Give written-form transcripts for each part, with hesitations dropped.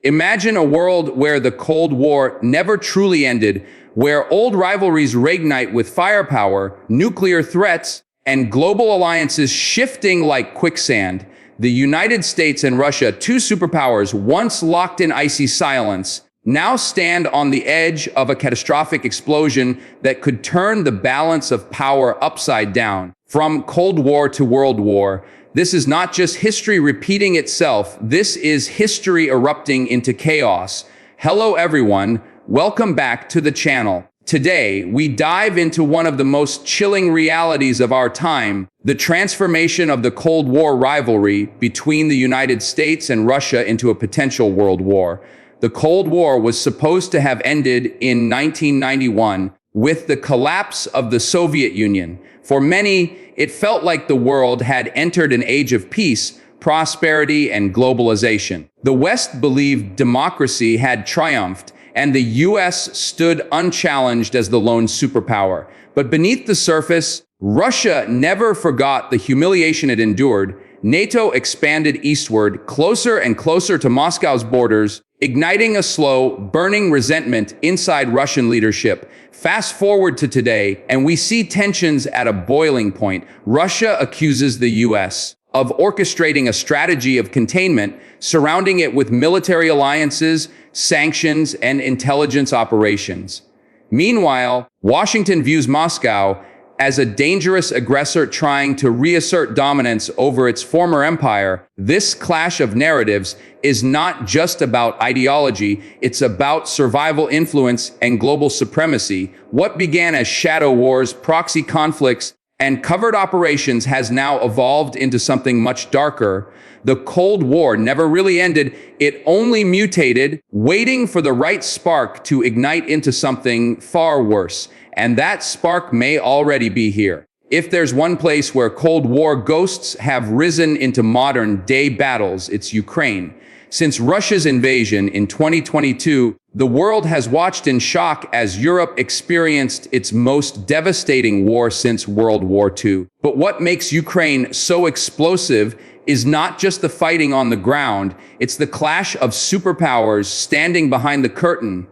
Imagine a world where the Cold War never truly ended, where old rivalries reignite with firepower, nuclear threats, and global alliances shifting like quicksand. The United States and Russia, two superpowers once locked in icy silence, now stand on the edge of a catastrophic explosion that could turn the balance of power upside down. From Cold War to World War, this is not just history repeating itself, this is history erupting into chaos. Hello everyone, welcome back to the channel. Today, we dive into one of the most chilling realities of our time, the transformation of the Cold War rivalry between the United States and Russia into a potential world war. The Cold War was supposed to have ended in 1991 with the collapse of the Soviet Union. For many, it felt like the world had entered an age of peace, prosperity, and globalization. The West believed democracy had triumphed, and the US stood unchallenged as the lone superpower. But beneath the surface, Russia never forgot the humiliation it endured. NATO expanded eastward, closer and closer to Moscow's borders, igniting a slow, burning resentment inside Russian leadership. Fast forward to today, and we see tensions at a boiling point. Russia accuses the US of orchestrating a strategy of containment, surrounding it with military alliances, sanctions, and intelligence operations. Meanwhile, Washington views Moscow as a dangerous aggressor trying to reassert dominance over its former empire. This clash of narratives is not just about ideology, it's about survival influence and global supremacy. What began as shadow wars, proxy conflicts, and covert operations has now evolved into something much darker. The Cold War never really ended, it only mutated, waiting for the right spark to ignite into something far worse. And that spark may already be here. If there's one place where Cold War ghosts have risen into modern-day battles, it's Ukraine. Since Russia's invasion in 2022, the world has watched in shock as Europe experienced its most devastating war since World War II. But what makes Ukraine so explosive is not just the fighting on the ground, it's the clash of superpowers standing behind the curtain.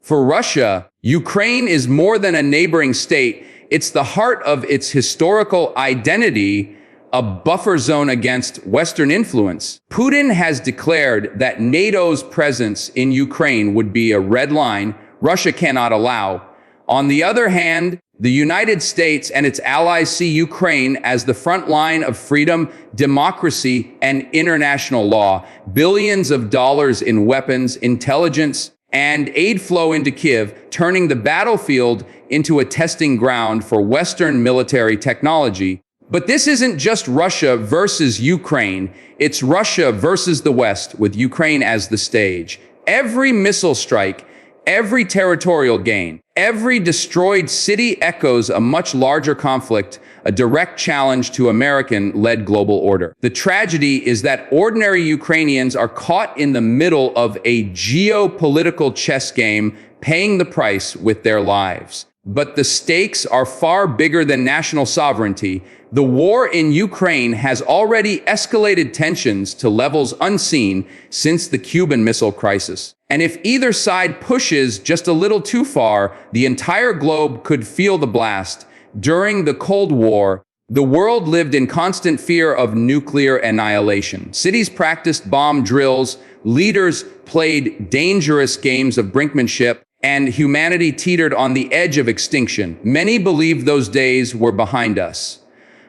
For Russia, Ukraine is more than a neighboring state. It's the heart of its historical identity, a buffer zone against Western influence. Putin has declared that NATO's presence in Ukraine would be a red line Russia cannot allow. On the other hand, the United States and its allies see Ukraine as the front line of freedom, democracy, and international law. Billions of dollars in weapons, intelligence, and aid flow into Kiev, turning the battlefield into a testing ground for Western military technology. But this isn't just Russia versus Ukraine, it's Russia versus the West, with Ukraine as the stage. Every missile strike, every territorial gain, every destroyed city echoes a much larger conflict, a direct challenge to American-led global order. The tragedy is that ordinary Ukrainians are caught in the middle of a geopolitical chess game, paying the price with their lives. But the stakes are far bigger than national sovereignty. The war in Ukraine has already escalated tensions to levels unseen since the Cuban Missile Crisis. And if either side pushes just a little too far, the entire globe could feel the blast. During the Cold War, the world lived in constant fear of nuclear annihilation. Cities practiced bomb drills, leaders played dangerous games of brinkmanship, and humanity teetered on the edge of extinction. Many believed those days were behind us.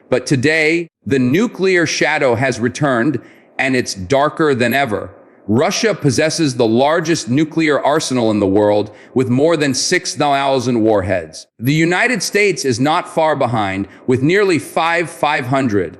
But today, the nuclear shadow has returned, and it's darker than ever. Russia possesses the largest nuclear arsenal in the world, with more than 6,000 warheads. The United States is not far behind, with nearly 500.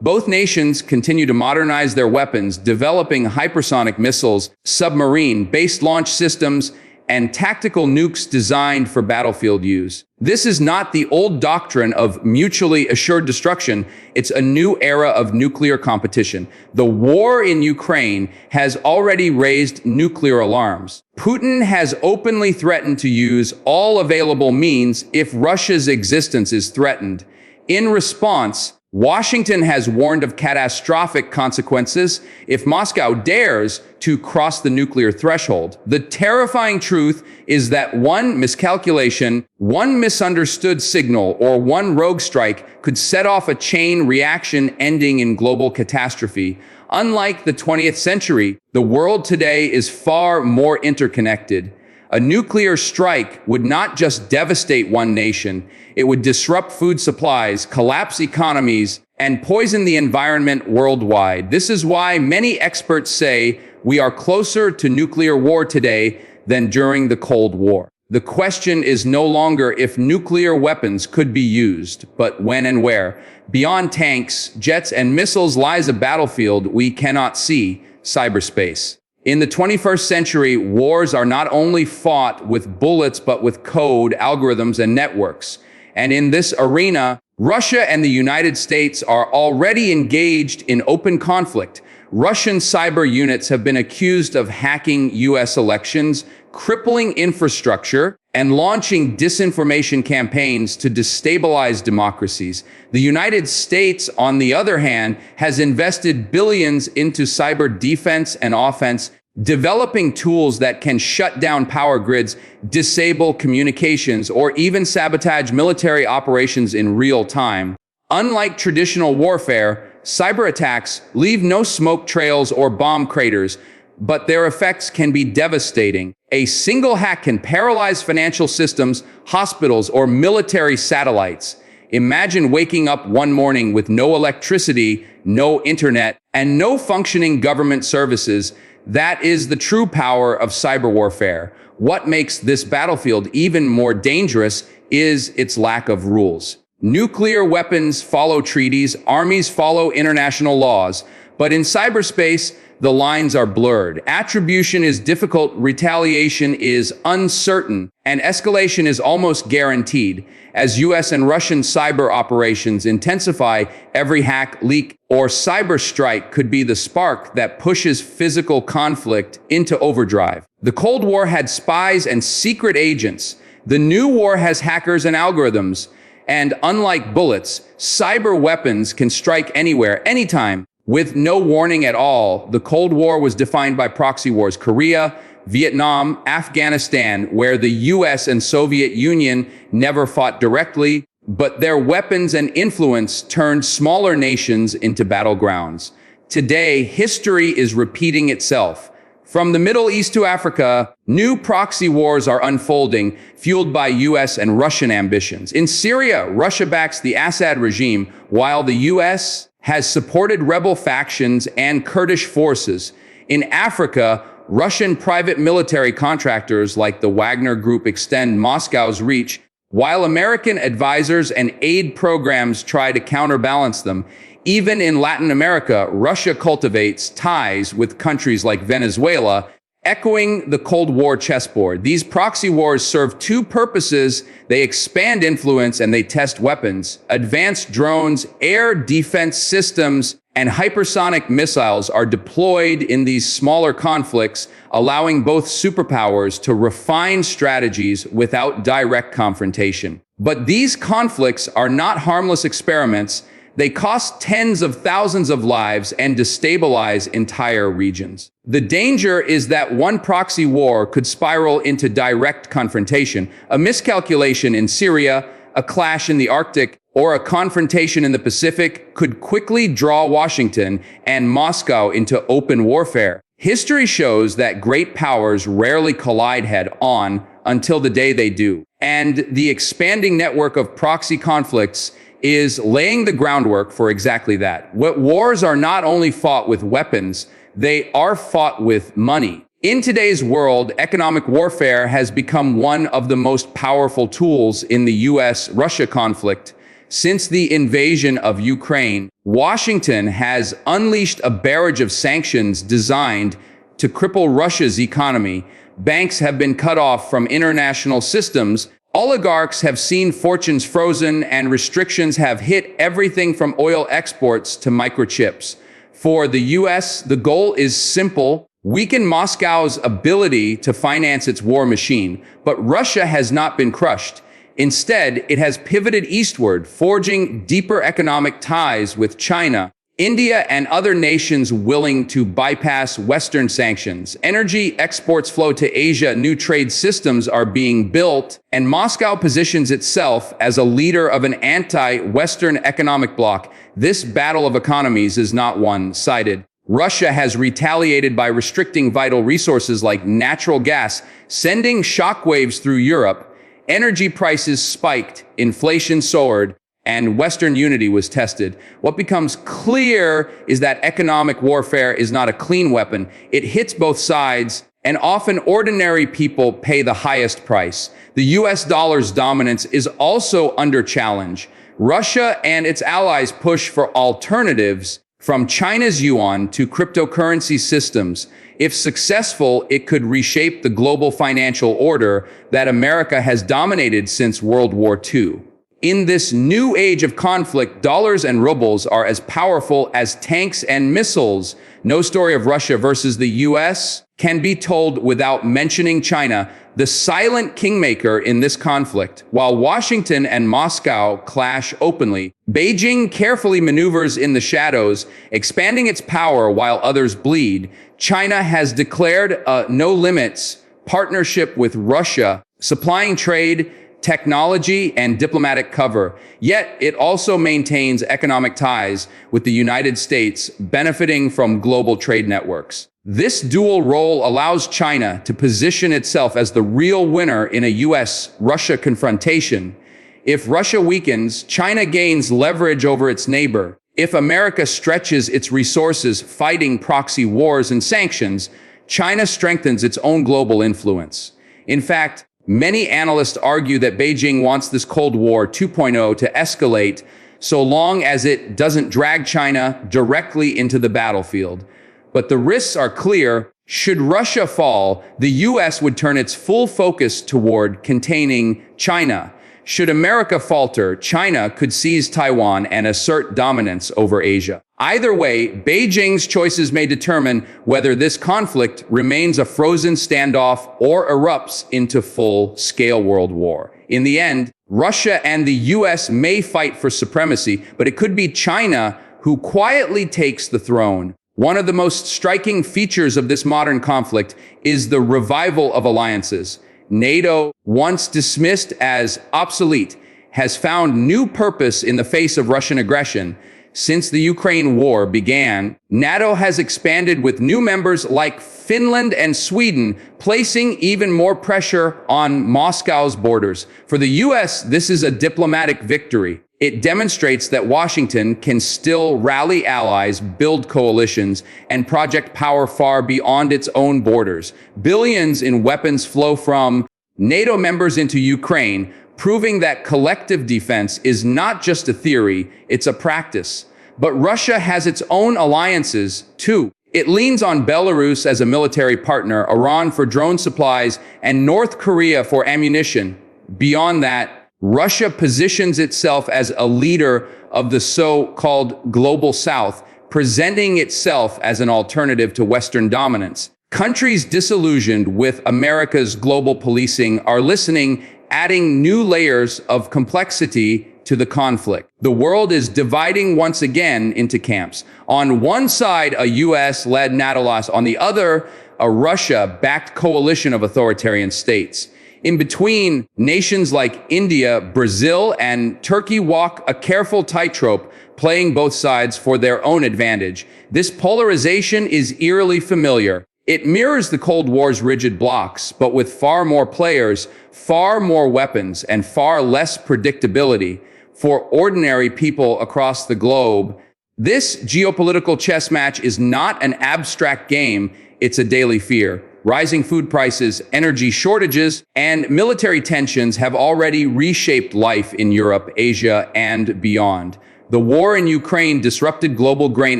Both nations continue to modernize their weapons, developing hypersonic missiles, submarine-based launch systems, and tactical nukes designed for battlefield use. This is not the old doctrine of mutually assured destruction, it's a new era of nuclear competition. The war in Ukraine has already raised nuclear alarms. Putin has openly threatened to use all available means if Russia's existence is threatened. In response, Washington has warned of catastrophic consequences if Moscow dares to cross the nuclear threshold. The terrifying truth is that one miscalculation, one misunderstood signal, or one rogue strike could set off a chain reaction ending in global catastrophe. Unlike the 20th century, the world today is far more interconnected. A nuclear strike would not just devastate one nation, it would disrupt food supplies, collapse economies, and poison the environment worldwide. This is why many experts say we are closer to nuclear war today than during the Cold War. The question is no longer if nuclear weapons could be used, but when and where. Beyond tanks, jets, and missiles lies a battlefield we cannot see: cyberspace. In the 21st century, wars are not only fought with bullets, but with code, algorithms, and networks. And in this arena, Russia and the United States are already engaged in open conflict. Russian cyber units have been accused of hacking U.S. elections, crippling infrastructure, and launching disinformation campaigns to destabilize democracies. The United States, on the other hand, has invested billions into cyber defense and offense, developing tools that can shut down power grids, disable communications, or even sabotage military operations in real time. Unlike traditional warfare, cyber attacks leave no smoke trails or bomb craters, but their effects can be devastating. A single hack can paralyze financial systems, hospitals, or military satellites. Imagine waking up one morning with no electricity, no internet, and no functioning government services. That is the true power of cyber warfare. What makes this battlefield even more dangerous is its lack of rules. Nuclear weapons follow treaties, armies follow international laws, but in cyberspace, the lines are blurred. Attribution is difficult, retaliation is uncertain, and escalation is almost guaranteed. As US and Russian cyber operations intensify, every hack, leak, or cyber strike could be the spark that pushes physical conflict into overdrive. The Cold War had spies and secret agents. The new war has hackers and algorithms. And unlike bullets, cyber weapons can strike anywhere, anytime. With no warning at all, the Cold War was defined by proxy wars: Korea, Vietnam, Afghanistan, where the US and Soviet Union never fought directly, but their weapons and influence turned smaller nations into battlegrounds. Today, history is repeating itself. From the Middle East to Africa, new proxy wars are unfolding, fueled by US and Russian ambitions. In Syria, Russia backs the Assad regime, while the US has supported rebel factions and Kurdish forces. In Africa, Russian private military contractors like the Wagner Group extend Moscow's reach, while American advisors and aid programs try to counterbalance them. Even in Latin America, Russia cultivates ties with countries like Venezuela, echoing the Cold War chessboard. These proxy wars serve two purposes. They expand influence and they test weapons. Advanced drones, air defense systems, and hypersonic missiles are deployed in these smaller conflicts, allowing both superpowers to refine strategies without direct confrontation. But these conflicts are not harmless experiments. They cost tens of thousands of lives and destabilize entire regions. The danger is that one proxy war could spiral into direct confrontation. A miscalculation in Syria, a clash in the Arctic, or a confrontation in the Pacific could quickly draw Washington and Moscow into open warfare. History shows that great powers rarely collide head-on until the day they do. And the expanding network of proxy conflicts is laying the groundwork for exactly that. Wars are not only fought with weapons, they are fought with money. In today's world, economic warfare has become one of the most powerful tools in the US-Russia conflict. Since the invasion of Ukraine, Washington has unleashed a barrage of sanctions designed to cripple Russia's economy. Banks have been cut off from international systems. Oligarchs have seen fortunes frozen, and restrictions have hit everything from oil exports to microchips. For the US, the goal is simple: weaken Moscow's ability to finance its war machine. But Russia has not been crushed. Instead, it has pivoted eastward, forging deeper economic ties with China, India, and other nations willing to bypass Western sanctions. Energy exports flow to Asia, new trade systems are being built, and Moscow positions itself as a leader of an anti-Western economic bloc. This battle of economies is not one-sided. Russia has retaliated by restricting vital resources like natural gas, sending shockwaves through Europe. Energy prices spiked, inflation soared, and Western unity was tested. What becomes clear is that economic warfare is not a clean weapon. It hits both sides, and often ordinary people pay the highest price. The US dollar's dominance is also under challenge. Russia and its allies push for alternatives, from China's yuan to cryptocurrency systems. If successful, it could reshape the global financial order that America has dominated since World War II. In this new age of conflict, dollars and rubles are as powerful as tanks and missiles. No story of Russia versus the US can be told without mentioning China, the silent kingmaker in this conflict. While Washington and Moscow clash openly, Beijing carefully maneuvers in the shadows, expanding its power while others bleed. China has declared a no-limits partnership with Russia, supplying trade, technology, and diplomatic cover. Yet it also maintains economic ties with the United States, benefiting from global trade networks. This dual role allows China to position itself as the real winner in a US-Russia confrontation. If Russia weakens, China gains leverage over its neighbor. If America stretches its resources fighting proxy wars and sanctions, China strengthens its own global influence. In fact, many analysts argue that Beijing wants this Cold War 2.0 to escalate so long as it doesn't drag China directly into the battlefield. But the risks are clear. Should Russia fall, the US would turn its full focus toward containing China. Should America falter, China could seize Taiwan and assert dominance over Asia. Either way, Beijing's choices may determine whether this conflict remains a frozen standoff or erupts into full-scale world war. In the end, Russia and the US may fight for supremacy, but it could be China who quietly takes the throne. One of the most striking features of this modern conflict is the revival of alliances. NATO, once dismissed as obsolete, has found new purpose in the face of Russian aggression. Since the Ukraine war began, NATO has expanded with new members like Finland and Sweden, placing even more pressure on Moscow's borders. For the US, this is a diplomatic victory. It demonstrates that Washington can still rally allies, build coalitions, and project power far beyond its own borders. Billions in weapons flow from NATO members into Ukraine, proving that collective defense is not just a theory, it's a practice. But Russia has its own alliances, too. It leans on Belarus as a military partner, Iran for drone supplies, and North Korea for ammunition. Beyond that, Russia positions itself as a leader of the so-called Global South, presenting itself as an alternative to Western dominance. Countries disillusioned with America's global policing are listening, adding new layers of complexity to the conflict. The world is dividing once again into camps. On one side, a US-led NATO alliance; on the other, a Russia-backed coalition of authoritarian states. In between, nations like India, Brazil, and Turkey walk a careful tightrope, playing both sides for their own advantage. This polarization is eerily familiar. It mirrors the Cold War's rigid blocks, but with far more players, far more weapons, and far less predictability. For ordinary people across the globe, this geopolitical chess match is not an abstract game, it's a daily fear. Rising food prices, energy shortages, and military tensions have already reshaped life in Europe, Asia, and beyond. The war in Ukraine disrupted global grain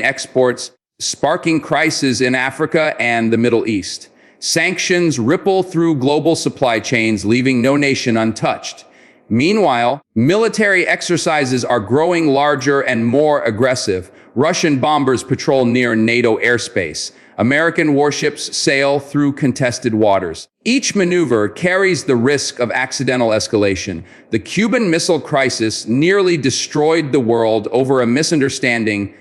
exports, sparking crises in Africa and the Middle East. Sanctions ripple through global supply chains, leaving no nation untouched. Meanwhile, military exercises are growing larger and more aggressive. Russian bombers patrol near NATO airspace. American warships sail through contested waters. Each maneuver carries the risk of accidental escalation. The Cuban Missile Crisis nearly destroyed the world over a misunderstanding.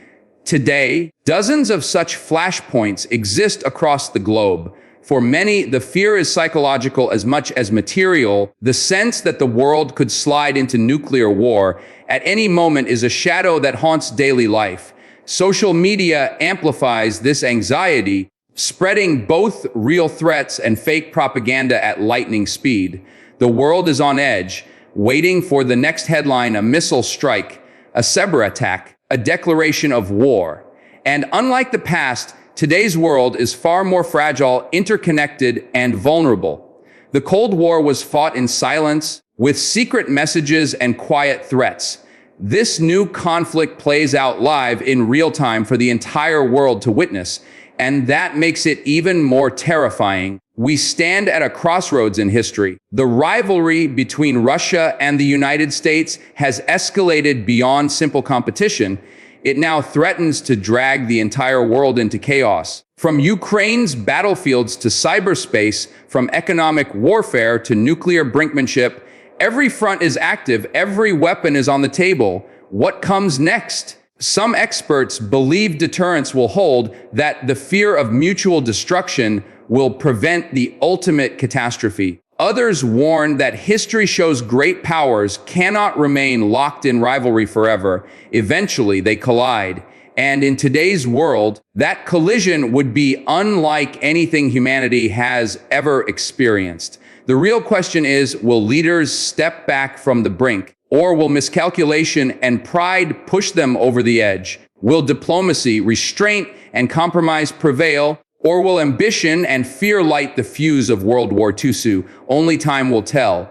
Today, dozens of such flashpoints exist across the globe. For many, the fear is psychological as much as material. The sense that the world could slide into nuclear war at any moment is a shadow that haunts daily life. Social media amplifies this anxiety, spreading both real threats and fake propaganda at lightning speed. The world is on edge, waiting for the next headline: a missile strike, a cyber attack, a declaration of war. And unlike the past, today's world is far more fragile, interconnected, and vulnerable. The Cold War was fought in silence, with secret messages and quiet threats. This new conflict plays out live in real time for the entire world to witness, and that makes it even more terrifying. We stand at a crossroads in history. The rivalry between Russia and the United States has escalated beyond simple competition. It now threatens to drag the entire world into chaos. From Ukraine's battlefields to cyberspace, from economic warfare to nuclear brinkmanship, every front is active, every weapon is on the table. What comes next? Some experts believe deterrence will hold, that the fear of mutual destruction will prevent the ultimate catastrophe. Others warn that history shows great powers cannot remain locked in rivalry forever. Eventually, they collide. And in today's world, that collision would be unlike anything humanity has ever experienced. The real question is, will leaders step back from the brink, or will miscalculation and pride push them over the edge? Will diplomacy, restraint, and compromise prevail, or will ambition and fear light the fuse of World War II? Only time will tell.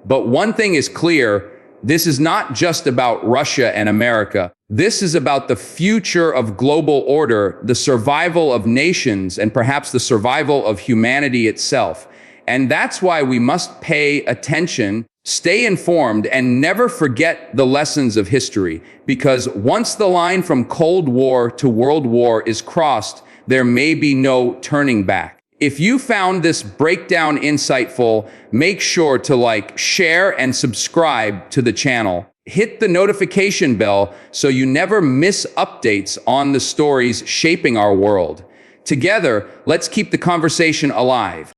But one thing is clear: this is not just about Russia and America. This is about the future of global order, the survival of nations, and perhaps the survival of humanity itself. And that's why we must pay attention, stay informed, and never forget the lessons of history. Because once the line from Cold War to World War is crossed, there may be no turning back. If you found this breakdown insightful, make sure to like, share, and subscribe to the channel. Hit the notification bell so you never miss updates on the stories shaping our world. Together, let's keep the conversation alive.